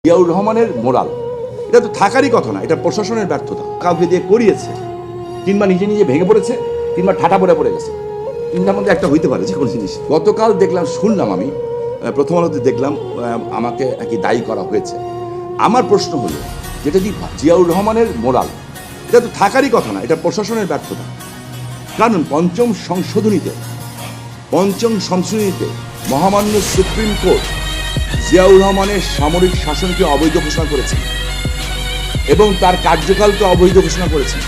জিয়াউর রহমানের মোরাল এটা তো থাকারই কথা না, এটা প্রশাসনের ব্যর্থতা। কাউকে দিয়ে করিয়েছে কিংবা নিজে নিজে ভেঙে পড়েছে কিংবা ঠাটা পড়ে গেছে, তিনটার মধ্যে একটা হইতে পারে যে কোনো জিনিস। গতকাল দেখলাম, শুনলাম, আমি প্রথম আলোতে দেখলাম আমাকে নাকি দায়ী করা হয়েছে। আমার প্রশ্ন হলো, যেটা যে জিয়াউর রহমানের মোরাল এটা তো থাকারই কথা না, এটা প্রশাসনের ব্যর্থতা। কারণ পঞ্চম সংশোধনীতে মহামান্য সুপ্রিম কোর্ট জিয়াউর রহমানের সামরিক শাসনকে অবৈধ ঘোষণা করেছে এবং তার কার্যকালকে অবৈধ ঘোষণা করেছে,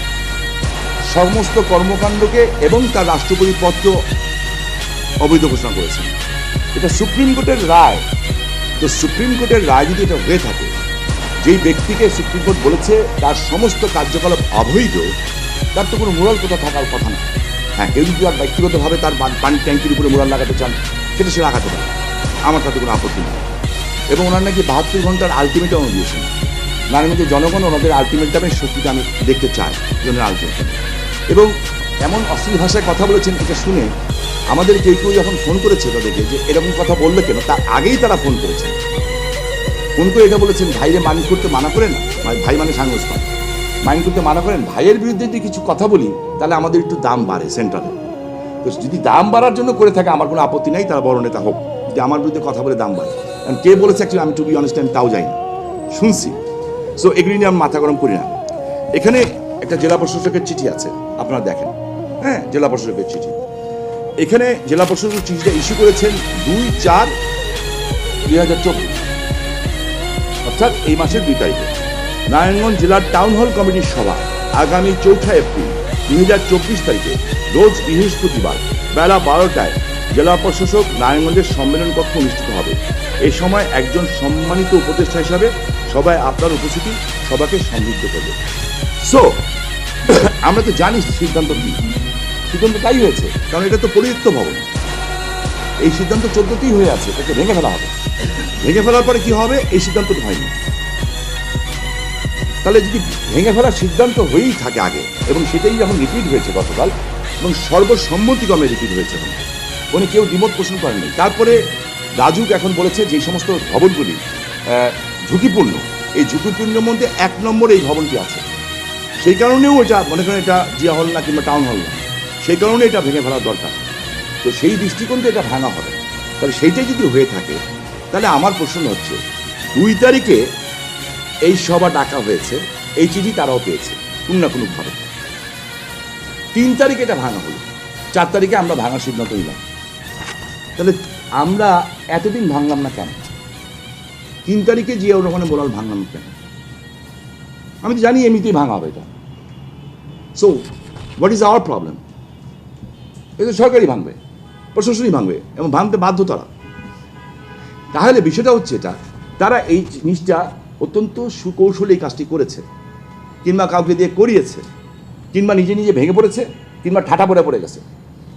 সমস্ত কর্মকাণ্ডকে এবং তার রাষ্ট্রপতি পদকে অবৈধ ঘোষণা করেছে। এটা সুপ্রিম কোর্টের রায়। তো সুপ্রিম কোর্টের রায় যদি এটা হয়ে থাকে, যেই ব্যক্তিকে সুপ্রিম কোর্ট বলেছে তার সমস্ত কার্যকলাপ অবৈধ, তার তো কোনো মোরাল কোথাও থাকার কথা না। হ্যাঁ, কেউ যদি আর ব্যক্তিগতভাবে তার পানির ট্যাঙ্কির উপরে মোরাল লাগাতে চান, সেটা সে লাগাতে পারে, আমার তাতে কোনো আপত্তি নেই। এবং ওনার নাকি 72 ঘন্টার আলটিমেটাম দিয়েছেন। নারায়ণগঞ্জের জনগণ ওনাদের আলটিমেটামের শক্তিটা আমি দেখতে চাই, জনের আলটিমেটাম। এবং এমন অশ্লীল ভাষায় কথা বলেছেন, এটা শুনে আমাদের কেউ যখন ফোন করেছে তাদেরকে যে এরকম কথা বললে কেন, তার আগেই তারা ফোন করেছেন। ফোন করে এটা বলেছেন, ভাইরে মাইন্ড করতে মানা করেন, ভাই মানে সাংবাদিক, মাইন্ড করতে মানা করেন, ভাইয়ের বিরুদ্ধে যদি কিছু কথা বলি তাহলে আমাদের একটু দাম বাড়ে সেন্ট্রালে। তো যদি দাম বাড়ার জন্য করে থাকে আমার কোনো আপত্তি নাই, তারা বড় নেতা হোক, যে আমার বিরুদ্ধে কথা বলে দাম বাড়ে। কারণ কে বলেছে অ্যাকচুয়ালি আমি টু বি অনেস্ট তাও যাই না, শুনছি। সো এগুলি নিয়ে আমি মাথা গরম করি না। এখানে একটা জেলা প্রশাসকের চিঠি আছে, আপনারা দেখেন। হ্যাঁ, জেলা প্রশাসকের চিঠি। এখানে জেলা প্রশাসক চিঠিটা ইস্যু করেছেন 2/4/2024, অর্থাৎ এই মাসের 2 তারিখে। নারায়ণগঞ্জ জেলার টাউন হল কমিটির সভা আগামী 4 এপ্রিল 2024 তারিখে রোজ বৃহস্পতিবার বেলা 12টায় জেলা প্রশাসক নারায়ণগঞ্জের সম্মেলন কক্ষ অনুষ্ঠিত হবে। এই সময় একজন সম্মানিত উপদেষ্টা হিসাবে সবাই আপনার উপস্থিতি সবাইকে সমৃদ্ধ করবে। সো আমরা তো জানি সিদ্ধান্ত কি, সিদ্ধান্ত তাই হয়েছে, কারণ এটা তো পরিত্যক্ত ভবন। এই সিদ্ধান্ত 14তেই হয়ে আছে, এটাকে ভেঙে ফেলা হবে। ভেঙে ফেলার পরে কি হবে, এই সিদ্ধান্তটা হয়নি। তাহলে যদি ভেঙে ফেলার সিদ্ধান্ত হয়েই থাকে আগে, এবং সেটাই যখন রিপিট হয়েছে গতকাল, এবং সর্বসম্মতিক্রমে রিপিট হয়েছে, উনি কেউ দ্বিমত পোষণ করেননি। তারপরে রাজুক এখন বলেছে যে সমস্ত ভবনগুলি ঝুঁকিপূর্ণ, এই ঝুঁকিপূর্ণের মধ্যে 1 নম্বর এই ভবনটি আছে। সেই কারণেও এটা মনে করেন এটা জিয়া হল না কিংবা টাউন হল না, সেই কারণে এটা ভেঙে ফেলার দরকার। তো সেই দৃষ্টিকোণ থেকে এটা ভাঙা হবে। তাহলে সেইটাই যদি হয়ে থাকে, তাহলে আমার প্রশ্ন হচ্ছে 2 তারিখে এই সভা ডাকা হয়েছে, এই চিঠি তারাও পেয়েছে কোন না কোনোভাবে। 3 তারিখে এটা ভাঙা হলো, 4 তারিখে আমরা ভাঙার সিদ্ধান্ত নিলাম। তাহলে আমরা এতদিন ভাঙলাম না কেন? 3 তারিখে জিয়াউর রহমানের মোরাল ভাঙলাম কেন? আমি তো জানি এমনিতেই ভাঙা হবে এটা। So what is our problem? এটা সরকারই ভাঙবে, প্রশাসনই ভাঙবে, এবং ভাঙতে বাধ্য তারা। তাহলে বিষয়টা হচ্ছে এটা, তারা এই জিনিসটা অত্যন্ত সুকৌশলে এই কাজটি করেছে, কিংবা কাউকে দিয়ে করিয়েছে, কিংবা নিজে নিজে ভেঙে পড়েছে, কিংবা ঠাটা পড়ে গেছে।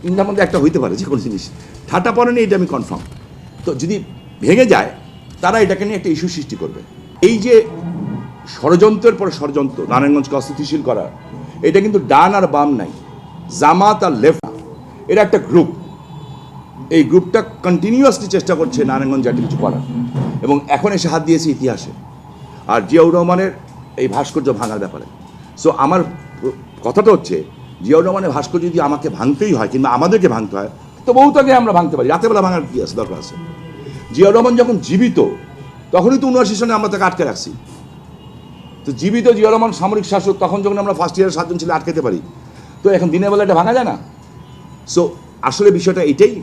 তিনটার মধ্যে একটা হইতে পারে যে কোনো জিনিস। ঠাটা পড়েনি, এটা আমি কনফার্ম। তো যদি ভেঙে যায়, তারা এটাকে নিয়ে একটা ইস্যু সৃষ্টি করবে। এই যে ষড়যন্ত্রের পর ষড়যন্ত্র নারায়ণগঞ্জকে অস্থিতিশীল করার, এটা কিন্তু ডান আর বাম নাই, জামাত আর লেফট না, এটা একটা গ্রুপ। এই গ্রুপটা কন্টিনিউয়াসলি চেষ্টা করছে নারায়ণগঞ্জ জাতীয় কিছু করার, এবং এখন এসে হাত দিয়েছে ইতিহাসে আর জিয়াউর রহমানের এই ভাস্কর্য ভাঙার ব্যাপারে। সো আমার কথাটা হচ্ছে, জিয়াউর রহমানের ভাস্কর্য যদি আমাকে ভাঙতেই হয় কিংবা আমাদেরকে ভাঙতে হয়, তো বহুত আগে আমরা ভাঙতে পারি, রাতেবেলা ভাঙার কি আছে, দরকার আছে? জিয়াউর রহমান যখন জীবিত, তখনই তো 79 সনে আমরা তাকে আটকে রাখছি। তো জীবিত জিয়াউর রহমান সামরিক শাসক, তখন যখন আমরা ফার্স্ট ইয়ারের 7 জন ছিল আটকাতে পারি, তো এখন দিনের বেলা এটা ভাঙা যায় না? সো আসলে বিষয়টা এটাই,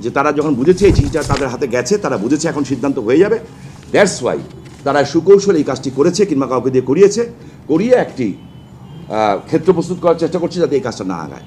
যে তারা যখন বুঝেছে এই চিঠিটা তাদের হাতে গেছে, তারা বুঝেছে এখন সিদ্ধান্ত হয়ে যাবে, দ্যাটস ওয়াই তারা সুকৌশলে এই কাজটি করেছে, কিংবা কাউকে দিয়ে করিয়ে একটি ক্ষেত্র প্রস্তুত করার চেষ্টা করছে যাতে এই কাজটা না আগায়।